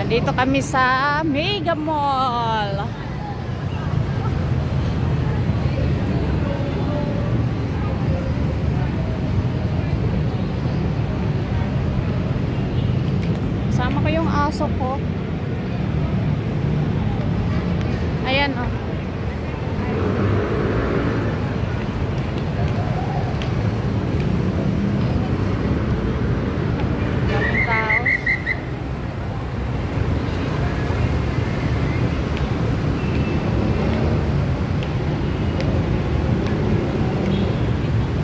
Nandito kami sa Mega Mall. Kasama ko yung aso ko. Ayan oh. Daming tao.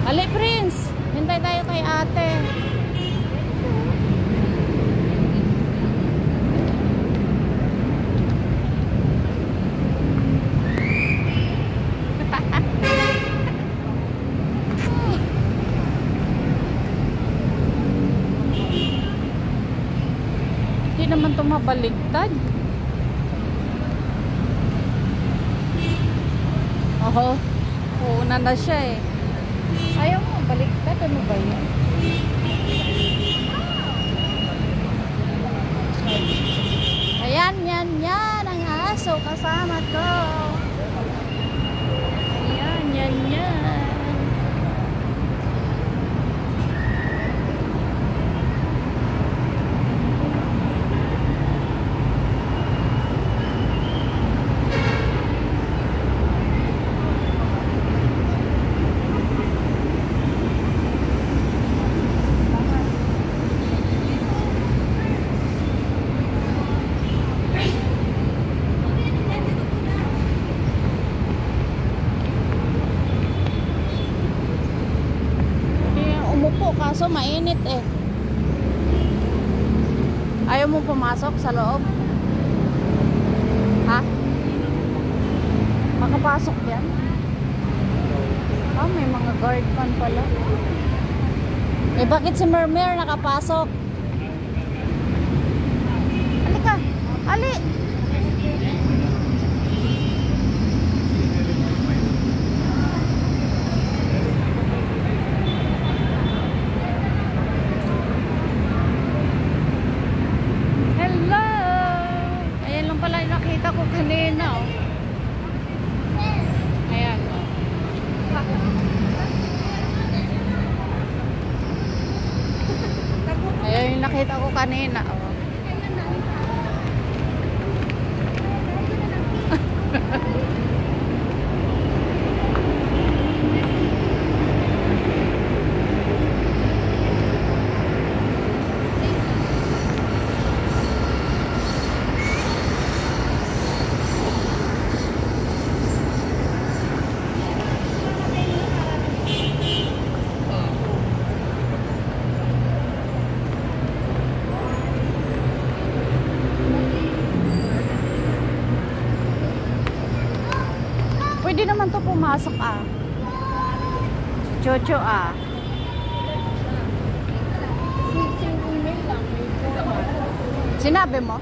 Ali, Prince. Hintay tayo kay ate. Hindi naman tumabaligtad. Oho. Uuna na siya eh. Ayaw mo, baliktad. Ano ba yun? Ayan, yan ang aso kasama ko. Ayan, yan. Kaso mainit eh. Ayaw mo pumasok sa loob? Ha? Makapasok yan? Ah, may mga guard pan pala. Eh bakit si Mermer nakapasok? Halika, ali. Nakita ko kanina oh. Ayan oh. Ayan yung nakita ko kanina oh. Pwede naman to pumasok ah. Jojo ah. Sinabi mo?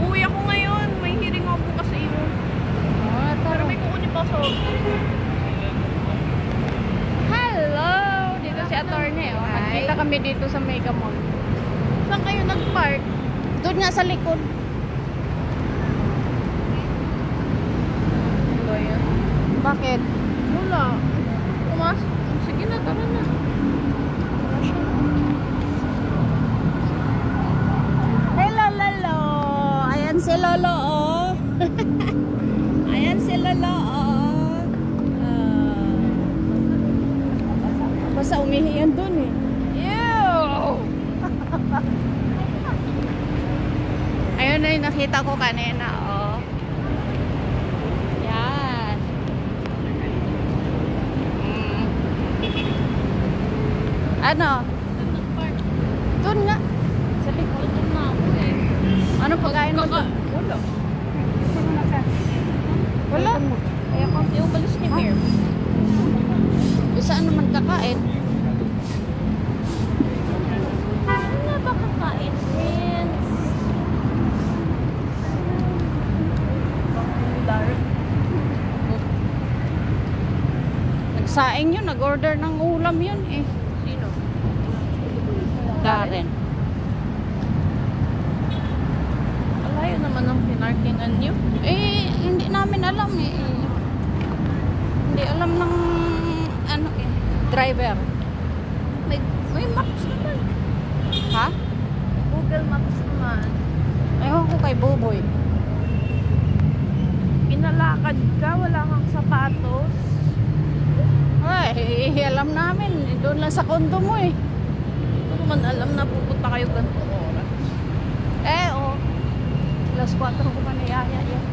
Uwi ako ngayon. May hearing ako kasi yun. Pero may kukunin pa ako. Attorney, oh. Nagkita kami dito sa Mega Mall. Saan kayo nag-park? Doon nga sa likod. Hello yan. Bakit? Wala. Pumasok. Sige na, tara na. Hello, Lolo. Ayan si Lolo, oh. Ayan si Lolo, oh. Basta umihi yan dun eh. Ew! Ayun na yung nakita ko kanina, oh. Yan. Ano? Dun nga. Sa likod. Dun na ako eh. Ano pagkain mo dun? Wala. Wala. Kaya kung yung balis ni Mir. Saan naman kakain? Ano na ba kakain, friends? Saing yun, nag-order ng ulam yun eh. Sino? Darren. Alayo naman ang pinarkingan niyo. Eh, hindi namin alam eh. Hindi alam ng ano eh, driver. May maps naman. Ha? Google Maps naman. Ewan ko kay Buboy. Pinalakad ka, wala kang sapatos. Ay, alam namin. Doon lang sa kondo mo eh. Ito naman alam na pupunta kayo ganitong oras. Eh, oh. Alas 4 ko pa niyaya yan.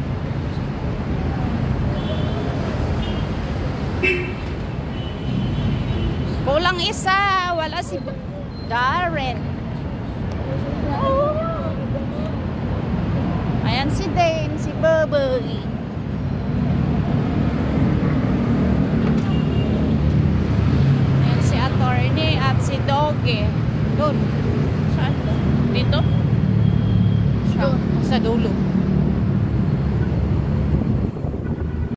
Kulang isa. Wala si Darren. Ayan si Dane, si Bubby. Ayan si Attorney at si Doggy. Doon. Saan? Dito? Doon. Sa dulo.